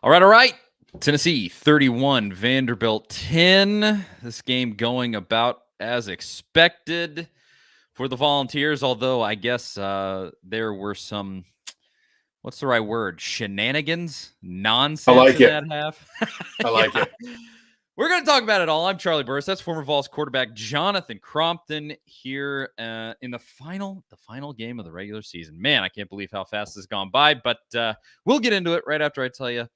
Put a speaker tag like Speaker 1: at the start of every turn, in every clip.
Speaker 1: All right. Tennessee 31, Vanderbilt 10. This game going about as expected for the Volunteers, although I guess there were some, what's the right word? Shenanigans? Nonsense in that half.
Speaker 2: I like it.
Speaker 1: We're going to talk about it all. I'm Charlie Burris. That's former Vols quarterback Jonathan Crompton here in the final game of the regular season. Man, I can't believe how fast this has gone by, but we'll get into it right after I tell you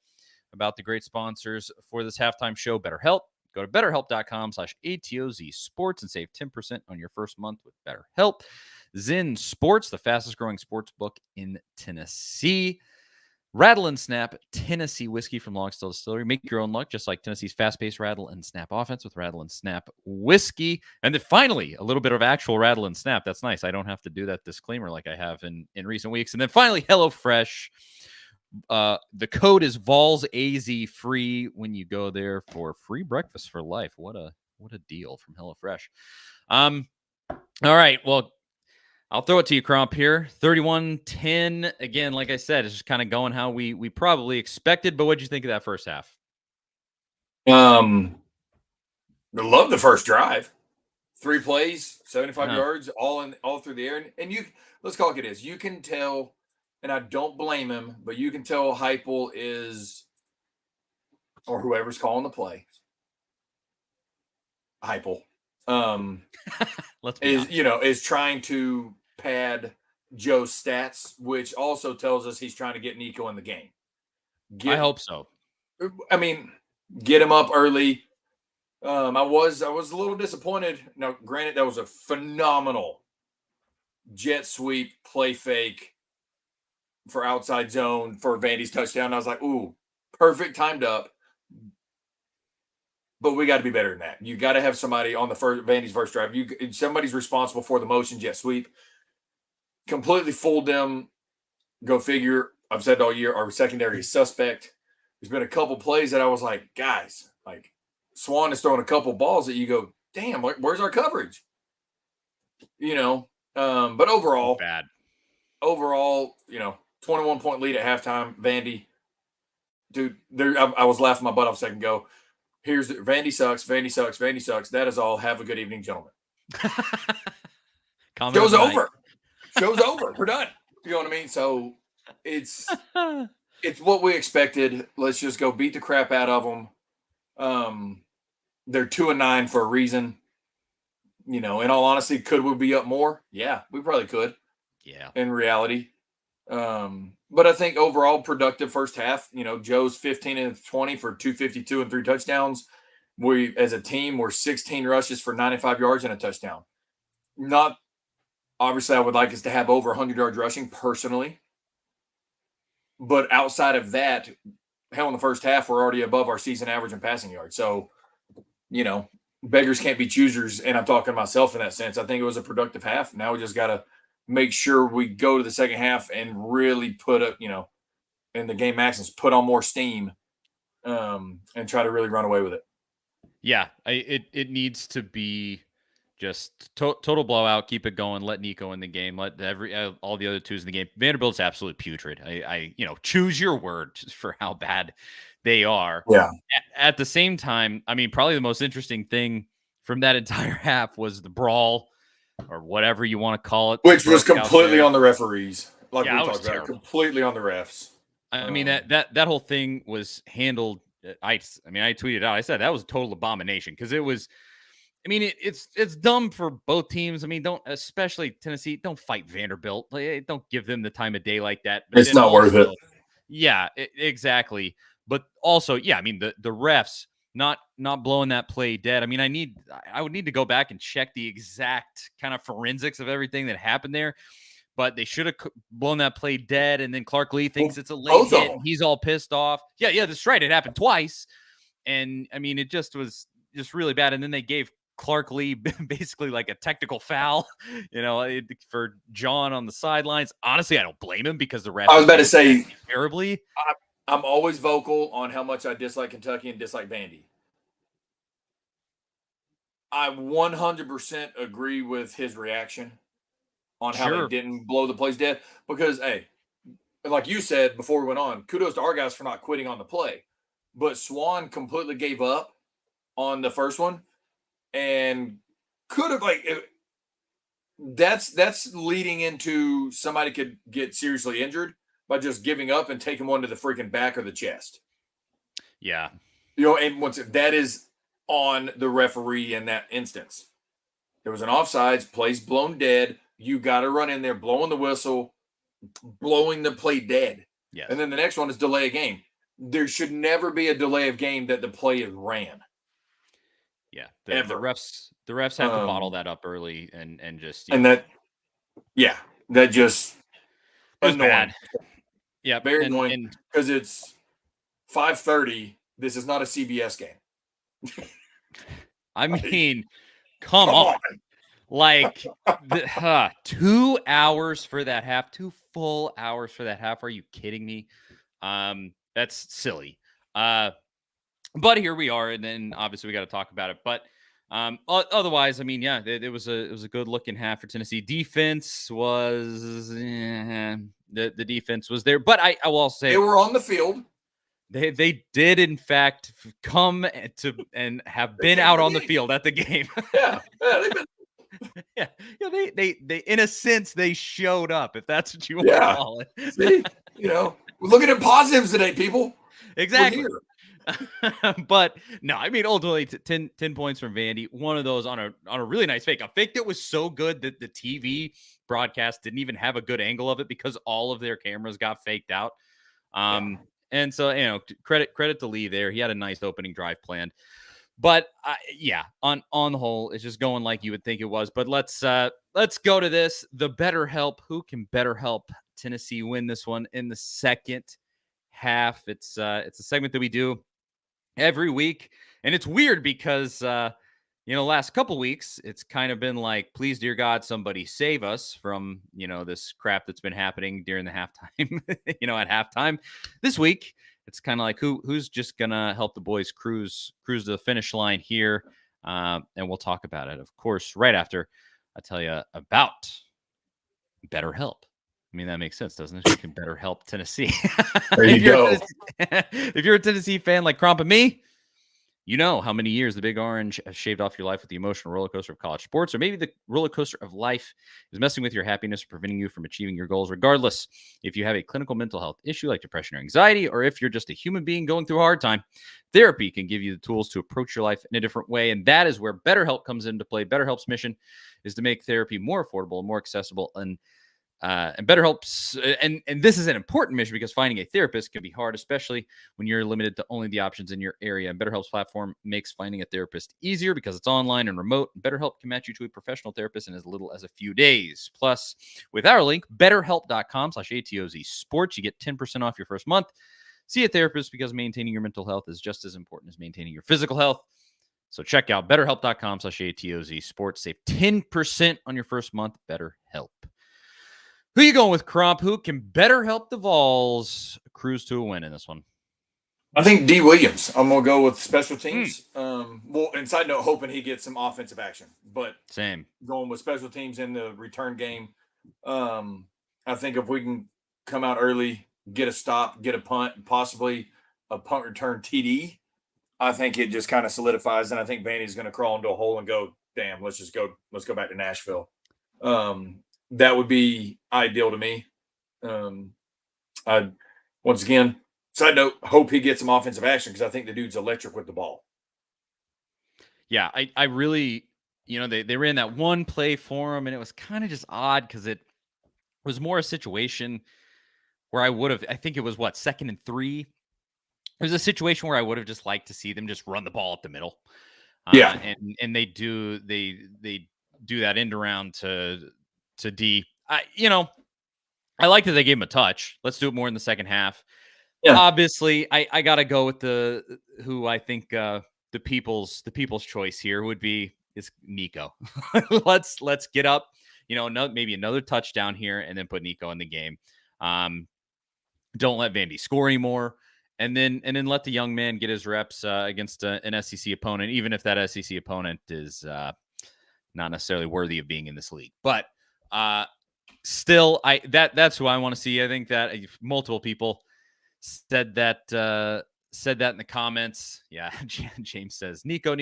Speaker 1: about the great sponsors for this halftime show, BetterHelp. Go to betterhelp.com/ATOZ sports and save 10% on your first month with BetterHelp. Zin Sports, the fastest growing sports book in Tennessee. Rattle and Snap Tennessee whiskey from Longstill Distillery. Make your own luck, just like Tennessee's fast-paced Rattle and Snap offense with Rattle and Snap whiskey. And then finally, a little bit of actual Rattle and Snap. That's nice. I don't have to do that disclaimer like I have in recent weeks. And then finally, HelloFresh. The code is VolsAZ free when you go there for free breakfast for life. What a deal from HelloFresh. All right, well, I'll throw it to you, Cromp, here. 31-10. Again, like I said, it's just kind of going how we probably expected, but what'd you think of that first half?
Speaker 2: I love the first drive. 3 plays, 75 yards, all through the air. And you, let's call it is. You can tell, and I don't blame him, but you can tell Heupel is, or whoever's calling the play, Heupel, is trying to pad Joe's stats, which also tells us he's trying to get Nico in the game.
Speaker 1: I hope so.
Speaker 2: I mean, get him up early. I was a little disappointed. Now, granted, that was a phenomenal jet sweep play fake for outside zone for Vandy's touchdown. I was like, ooh, perfect timed up. But we got to be better than that. You got to have somebody on the Vandy's first drive. Somebody's responsible for the motion jet sweep. Completely fooled them. Go figure. I've said all year, our secondary is suspect. There's been a couple plays that I was like, guys, like Swan is throwing a couple balls that you go, damn, where's our coverage? But overall,
Speaker 1: bad.
Speaker 2: 21-point lead at halftime. Vandy, dude, I was laughing my butt off a second ago. Here's Vandy sucks. That is all. Have a good evening, gentlemen. Show's over. We're done. You know what I mean? So it's what we expected. Let's just go beat the crap out of them. They're 2-9 for a reason. In all honesty, could we be up more? Yeah, we probably could.
Speaker 1: Yeah.
Speaker 2: In reality. But I think overall productive first half. Joe's 15-20 for 252 and 3 touchdowns. We, as a team, were 16 rushes for 95 yards and a touchdown. Not obviously, I would like us to have over 100 yards rushing personally. But outside of that, hell, in the first half, we're already above our season average in passing yards. So, beggars can't be choosers, and I'm talking to myself in that sense. I think it was a productive half. Now we just got to make sure we go to the second half and really put up, in the game maxims, put on more steam and try to really run away with it.
Speaker 1: Yeah, it needs to be just total blowout. Keep it going. Let Nico in the game. Let all the other twos in the game. Vanderbilt's absolutely putrid. I choose your word for how bad they are.
Speaker 2: Yeah.
Speaker 1: At the same time, I mean, probably the most interesting thing from that entire half was the brawl, or whatever you want to call it,
Speaker 2: which was completely on the referees. Like we talked about, completely on the refs.
Speaker 1: I mean, that whole thing was handled. I tweeted out. I said that was a total abomination because it was. I mean, it's dumb for both teams. I mean, especially Tennessee, don't fight Vanderbilt. Don't give them the time of day like that.
Speaker 2: But it's not worth it.
Speaker 1: Yeah, exactly. But also, yeah, I mean, the refs not blowing that play dead. I mean, I would need to go back and check the exact kind of forensics of everything that happened there. But they should have blown that play dead. And then Clark Lee thinks it's a late hit. And he's all pissed off. Yeah, that's right. It happened twice. And I mean, it just was just really bad. And then they gave Clark Lee basically like a technical foul, for John on the sidelines. Honestly, I don't blame him because the refs.
Speaker 2: I was about to say
Speaker 1: terribly.
Speaker 2: I'm always vocal on how much I dislike Kentucky and dislike Vandy. I 100% agree with his reaction on how they didn't blow the place dead because, hey, and like you said before we went on, kudos to our guys for not quitting on the play. But Swan completely gave up on the first one and could have that's leading into somebody could get seriously injured by just giving up and taking one to the freaking back or the chest.
Speaker 1: Yeah.
Speaker 2: And once that is on the referee in that instance. There was an offsides, plays blown dead. You got to run in there, blowing the whistle, blowing the play dead.
Speaker 1: Yes.
Speaker 2: And then the next one is delay a game. There should never be a delay of game that the play is ran.
Speaker 1: Yeah. The refs have to bottle that up early and just
Speaker 2: that just
Speaker 1: annoying. Bad. Yeah,
Speaker 2: very annoying because it's 5:30. This is not a CBS game.
Speaker 1: I mean, come on. Like 2 hours for that half, 2 full hours for that half. Are you kidding me? That's silly. But here we are, and then obviously we got to talk about it. But otherwise, I mean, yeah, it was a good looking half for Tennessee. Defense was the defense was there, but I will say
Speaker 2: they were on the field.
Speaker 1: They did in fact come to and have been out on the field at the game.
Speaker 2: Yeah, they've been.
Speaker 1: Yeah. They in a sense they showed up, if that's what you want to call it.
Speaker 2: See, we're looking at positives today, people.
Speaker 1: Exactly. But no, I mean, ultimately 10 points from Vandy. One of those on a really nice fake. A fake that was so good that the TV broadcast didn't even have a good angle of it because all of their cameras got faked out. And so, credit to Lee there. He had a nice opening drive planned. But on the whole, it's just going like you would think it was. But let's go to this. The better help. Who can better help Tennessee win this one in the second half? It's a segment that we do every week, and it's weird because last couple weeks it's kind of been like, please, dear God, somebody save us from this crap that's been happening during the halftime. At halftime this week. It's kind of like who's just gonna help the boys cruise to the finish line here, and we'll talk about it, of course, right after I tell you about BetterHelp. I mean, that makes sense, doesn't it? You can better help Tennessee.
Speaker 2: There you go.
Speaker 1: If you're a Tennessee fan like Cromp and me, you know how many years the Big Orange has shaved off your life with the emotional roller coaster of college sports, or maybe the roller coaster of life is messing with your happiness or preventing you from achieving your goals. Regardless, if you have a clinical mental health issue like depression or anxiety, or if you're just a human being going through a hard time, therapy can give you the tools to approach your life in a different way. And that is where BetterHelp comes into play. BetterHelp's mission is to make therapy more affordable and more accessible. And BetterHelp's, and this is an important mission because finding a therapist can be hard, especially when you're limited to only the options in your area. And BetterHelp's platform makes finding a therapist easier because it's online and remote. BetterHelp can match you to a professional therapist in as little as a few days. Plus, with our link, betterhelp.com/ATOZ sports, you get 10% off your first month. See a therapist because maintaining your mental health is just as important as maintaining your physical health. So check out betterhelp.com/ATOZ sports. Save 10% on your first month. BetterHelp. Who you going with, Cromp? Who can better help the Vols cruise to a win in this one?
Speaker 2: I think D. Williams. I'm going to go with special teams. And side note, hoping he gets some offensive action. But
Speaker 1: same.
Speaker 2: Going with special teams in the return game. I think if we can come out early, get a stop, get a punt, possibly a punt return TD, I think it just kind of solidifies. And I think Vandy's going to crawl into a hole and go, damn, let's go back to Nashville. That would be ideal to me. Once again, side note, hope he gets some offensive action because I think the dude's electric with the ball.
Speaker 1: Yeah, I really, they ran that one play for him, and it was kind of just odd because it was more a situation where I think it was 2nd and 3. It was a situation where I would have just liked to see them just run the ball up the middle. And they do that end around to D. I like that they gave him a touch. Let's do it more in the second half. Yeah. Obviously, I gotta go with who I think the people's choice here is Nico. let's get up, maybe another touchdown here, and then put Nico in the game. Don't let Vandy score anymore, and then let the young man get his reps against an SEC opponent, even if that SEC opponent is not necessarily worthy of being in this league. But still, that's who I want to see. I think that multiple people said that in the comments. Yeah, James says Nico.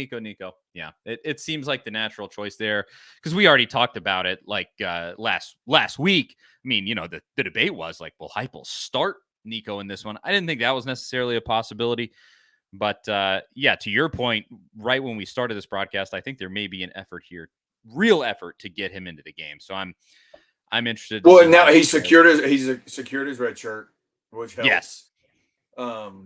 Speaker 1: Yeah, it seems like the natural choice there because we already talked about it like last week. I mean, the debate was like, will Heupel start Nico in this one? I didn't think that was necessarily a possibility. But yeah, to your point, right when we started this broadcast, I think there may be an effort here, real effort to get him into the game. So I'm interested to
Speaker 2: Well,
Speaker 1: see
Speaker 2: now
Speaker 1: how
Speaker 2: he's secured his red shirt, which helps.
Speaker 1: Yes.
Speaker 2: I'll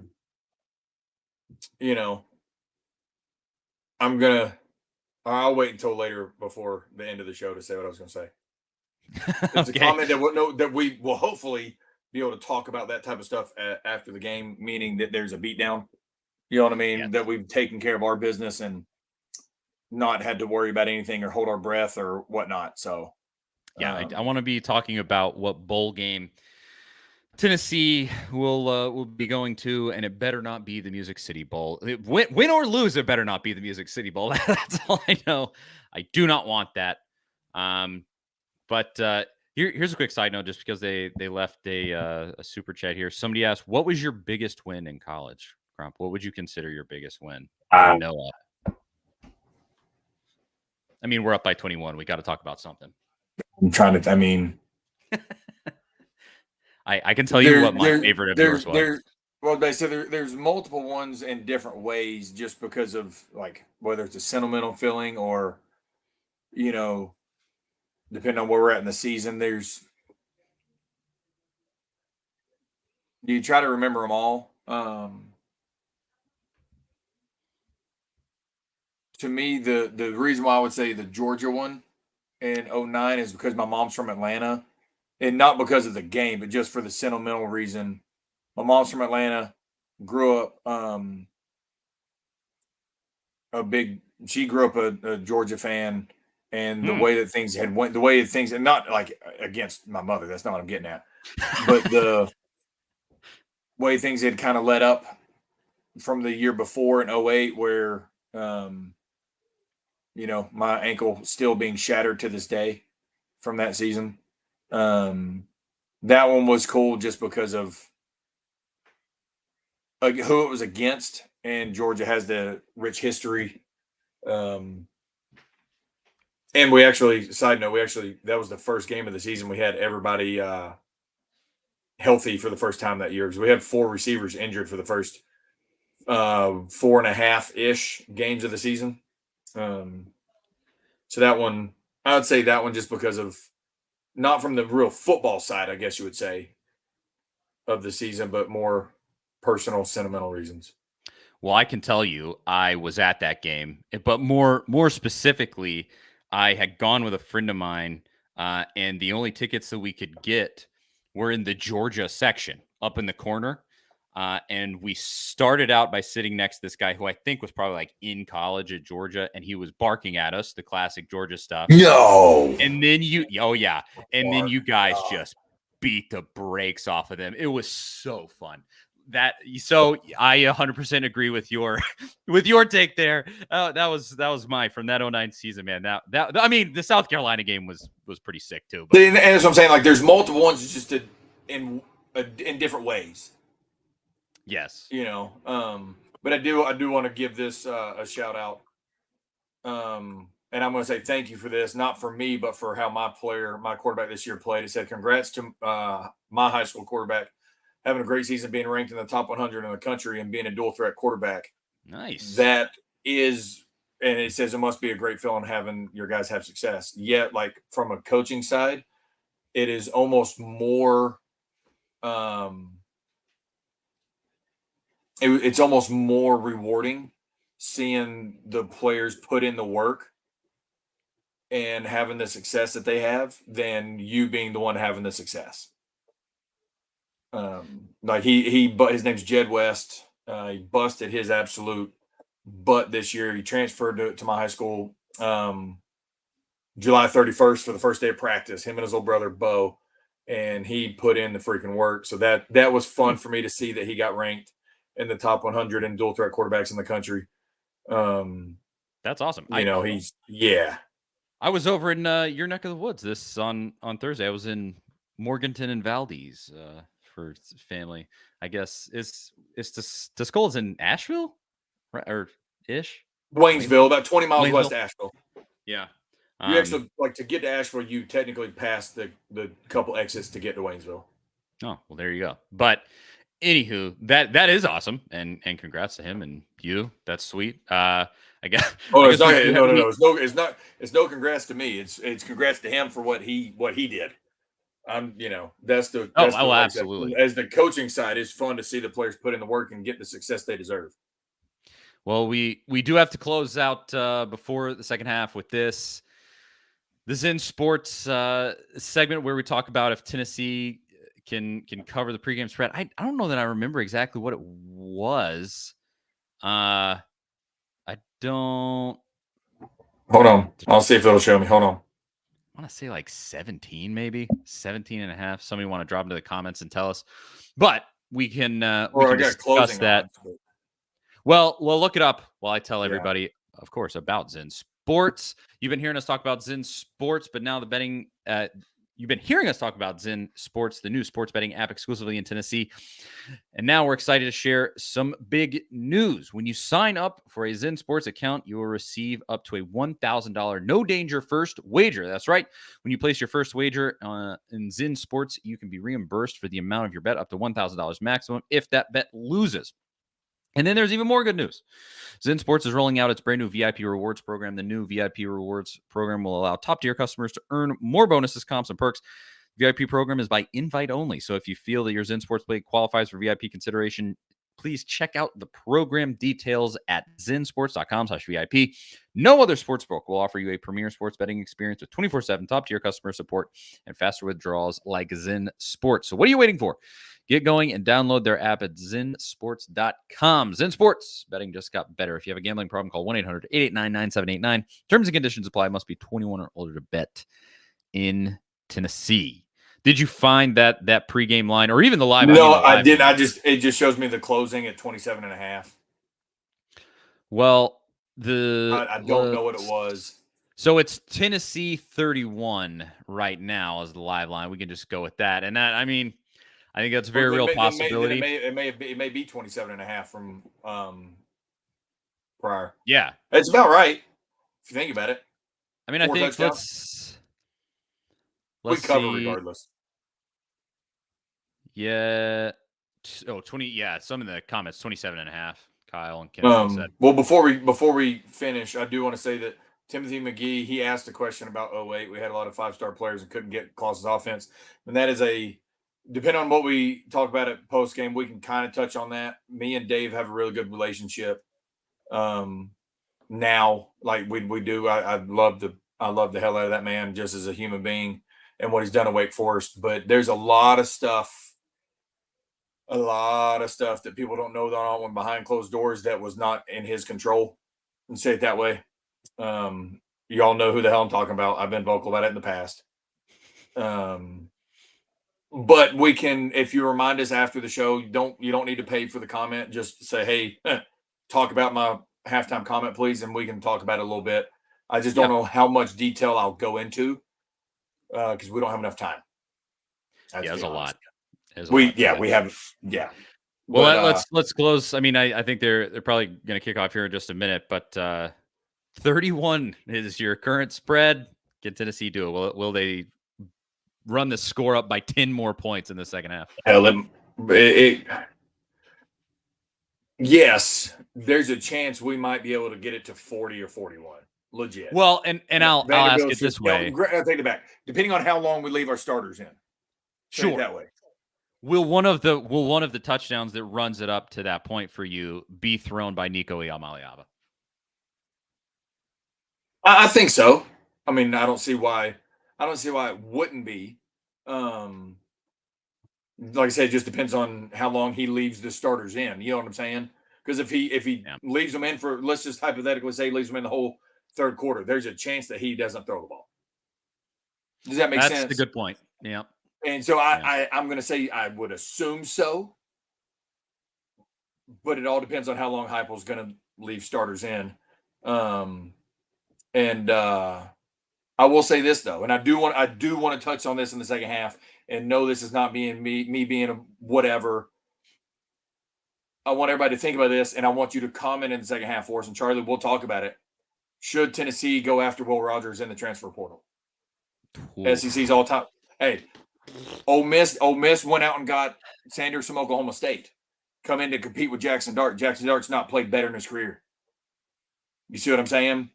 Speaker 2: wait until later before the end of the show to say what I was going to say. It's
Speaker 1: Okay.
Speaker 2: a comment that we will hopefully be able to talk about that type of stuff after the game, meaning that there's a beatdown. You know what I mean?
Speaker 1: Yes.
Speaker 2: That we've taken care of our business and not had to worry about anything or hold our breath or whatnot. So,
Speaker 1: yeah, I want to be talking about what bowl game Tennessee will be going to, and it better not be the Music City Bowl. Win or lose, it better not be the Music City Bowl. That's all I know. I do not want that. But here's a quick side note, just because they left a super chat here. Somebody asked, "What was your biggest win in college, Crump? What would you consider your biggest win?" Noah. I mean, we're up by 21. We got to talk about something.
Speaker 2: I'm trying to. I mean,
Speaker 1: I can tell you what my favorite of yours was.
Speaker 2: Well, they said there's multiple ones in different ways, just because of like whether it's a sentimental feeling or, depending on where we're at in the season. You try to remember them all. To me, the reason why I would say the Georgia one in 2009 is because my mom's from Atlanta, and not because of the game, but just for the sentimental reason. My mom's from Atlanta, grew up she grew up a Georgia fan, and the way that things and not like against my mother, that's not what I'm getting at, but the way things had kind of led up from the year before in 2008, where my ankle still being shattered to this day from that season. That one was cool just because of who it was against, and Georgia has the rich history. And that was the first game of the season we had everybody healthy for the first time that year, because we had 4 receivers injured for the first 4.5-ish games of the season. So that one, I would say that one just because of, not from the real football side, I guess you would say, of the season, but more personal, sentimental reasons.
Speaker 1: Well, I can tell you I was at that game, but more specifically, I had gone with a friend of mine, and the only tickets that we could get were in the Georgia section up in the corner. And we started out by sitting next to this guy who I think was probably like in college at Georgia, and he was barking at us, the classic Georgia stuff.
Speaker 2: No.
Speaker 1: And then then you guys just beat the brakes off of them. It was so fun. So I 100% agree with your take there. That was my from that 2009 season, man. That I mean, the South Carolina game was pretty sick too.
Speaker 2: But. And that's what I'm saying. Like, there's multiple ones just in different ways.
Speaker 1: Yes.
Speaker 2: But I do want to give this a shout out. And I'm going to say thank you for this, not for me, but for how my quarterback this year played. It said, congrats to my high school quarterback having a great season, being ranked in the top 100 in the country and being a dual threat quarterback.
Speaker 1: Nice.
Speaker 2: That is, and it says it must be a great feeling having your guys have success. Yet, like, from a coaching side, it is almost more, it's almost more rewarding seeing the players put in the work and having the success that they have than you being the one having the success. Like his name's Jed West. He busted his absolute butt this year. He transferred to my high school July 31st for the first day of practice, him and his little brother Bo, and he put in the freaking work. So that was fun for me to see that he got ranked in the top 100 in dual threat quarterbacks in the country.
Speaker 1: That's awesome. I was over in your neck of the woods this on Thursday. I was in Morganton and Valdez for family. I guess it's the Skulls in Asheville, right? Or ish.
Speaker 2: Waynesville, about 20 miles west
Speaker 1: Waynesville.
Speaker 2: of Asheville.
Speaker 1: Yeah.
Speaker 2: You actually like to get to Asheville, you technically pass the couple exits to get to Waynesville.
Speaker 1: Oh, well, there you go. But anywho, that is awesome, and congrats to him and you. That's sweet. I guess.
Speaker 2: Oh,
Speaker 1: I
Speaker 2: it's
Speaker 1: guess
Speaker 2: not.
Speaker 1: we do
Speaker 2: No. It's no congrats to me. It's congrats to him for what he did. That's the
Speaker 1: Oh,
Speaker 2: like I said,
Speaker 1: absolutely.
Speaker 2: as the coaching side, it's fun to see the players put in the work and get the success they deserve.
Speaker 1: Well, we do have to close out before the second half with the Zin Sports segment where we talk about if Tennessee can cover the pregame spread. I don't know that I remember exactly what it was. I don't.
Speaker 2: Hold on. I'll see if it'll show me. Hold on.
Speaker 1: I want to say like 17, maybe 17 and a half. Somebody want to drop into the comments and tell us. But we can discuss that. Well, look it up while I tell everybody, of course, about Zin Sports. You've been hearing us talk about Zin Sports, but now the betting, you've been hearing us talk about Zin Sports, the new sports betting app exclusively in Tennessee. And now we're excited to share some big news. When you sign up for a Zin Sports account, you will receive up to a $1,000 no danger first wager. That's right. When you place your first wager in Zin Sports, you can be reimbursed for the amount of your bet up to $1,000 maximum if that bet loses. And then there's even more good news. Zin Sports is rolling out its brand new VIP rewards program. The new VIP rewards program will allow top-tier customers to earn more bonuses, comps, and perks. VIP program is by invite only. So if you feel that your Zin Sports play qualifies for VIP consideration, please check out the program details at zinsports.com/VIP. No other sportsbook will offer you a premier sports betting experience with 24/7 top-tier customer support and faster withdrawals like Zin Sports. So what are you waiting for? Get going and download their app at zinsports.com. Zin Sports. Betting just got better. If you have a gambling problem, call 1-800-889-9789. Terms and conditions apply. Must be 21 or older to bet in Tennessee. Did you find that pregame line or even the live?
Speaker 2: No, I didn't. It just shows me the closing at 27.5.
Speaker 1: Well,
Speaker 2: I don't know what it was.
Speaker 1: So it's Tennessee 31 right now as the live line. We can just go with that. And that, I mean, I think that's a very real possibility.
Speaker 2: It may be 27.5 from prior.
Speaker 1: Yeah.
Speaker 2: It's about right if you think about it.
Speaker 1: I mean, I think let's
Speaker 2: we cover see. Regardless.
Speaker 1: Yeah. 20. Yeah. Some in the comments, 27.5. Kyle and Kennedy said.
Speaker 2: Well, before we finish, I do want to say that Timothy McGee, he asked a question about 08. We had a lot of 5-star players and couldn't get Claus's offense. And that is depending on what we talk about at post game, we can kind of touch on that. Me and Dave have a really good relationship. Now, like we do, I love the hell out of that man just as a human being and what he's done at Wake Forest. But there's a lot of stuff that people don't know that on behind closed doors that was not in his control. And say it that way. You all know who the hell I'm talking about. I've been vocal about it in the past. But we can, if you remind us after the show, you don't need to pay for the comment. Just say, hey, talk about my halftime comment, please, and we can talk about it a little bit. I just don't know how much detail I'll go into because we don't have enough time.
Speaker 1: There's a lot.
Speaker 2: We have.
Speaker 1: Well, let's close. I mean, I think they're probably going to kick off here in just a minute, but 31 is your current spread. Can Tennessee do it? Will they run the score up by 10 more points in the second half?
Speaker 2: Yes, there's a chance we might be able to get it to 40 or 41. Legit.
Speaker 1: Well, and I'll ask it this way.
Speaker 2: I'll take it back. Depending on how long we leave our starters in.
Speaker 1: Sure.
Speaker 2: That way.
Speaker 1: Will one of the touchdowns that runs it up to that point for you be thrown by Nico Iamaleava?
Speaker 2: I think so. I mean, I don't see why it wouldn't be. Like I said, it just depends on how long he leaves the starters in. You know what I'm saying? Because if he leaves them in for, let's just hypothetically say, he leaves them in the whole third quarter, there's a chance that he doesn't throw the ball. Does that make sense?
Speaker 1: That's a good point. Yeah.
Speaker 2: And so I'm going to say I would assume so, but it all depends on how long Heupel's going to leave starters in. I will say this though, and I do want to touch on this in the second half, and no, this is not being me being a whatever. I want everybody to think about this, and I want you to comment in the second half for us. And Charlie, we'll talk about it. Should Tennessee go after Will Rogers in the transfer portal? Ooh. SEC's all time. Hey, Ole Miss went out and got Sanders from Oklahoma State. Come in to compete with Jackson Dart. Jackson Dart's not played better in his career. You see what I'm saying?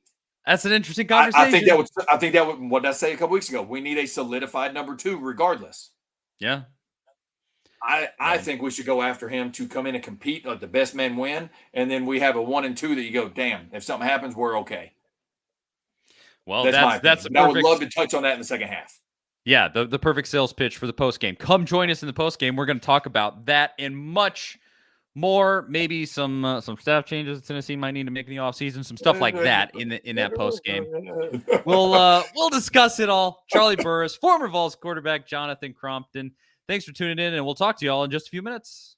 Speaker 1: That's an interesting conversation.
Speaker 2: I think that would, what did I say a couple weeks ago? We need a solidified number 2 regardless.
Speaker 1: Yeah.
Speaker 2: I think we should go after him to come in and compete, let the best men win, and then we have a 1 and 2 that you go, damn, if something happens, we're okay.
Speaker 1: Well, that's
Speaker 2: I would love to touch on that in the second half.
Speaker 1: Yeah, the perfect sales pitch for the post game. Come join us in the post game. We're going to talk about that and much more. Maybe some staff changes Tennessee might need to make in the offseason, some stuff like that in that post game. We'll discuss it all. Charlie Burris, former Vols quarterback Jonathan Crompton. Thanks for tuning in, and we'll talk to you all in just a few minutes.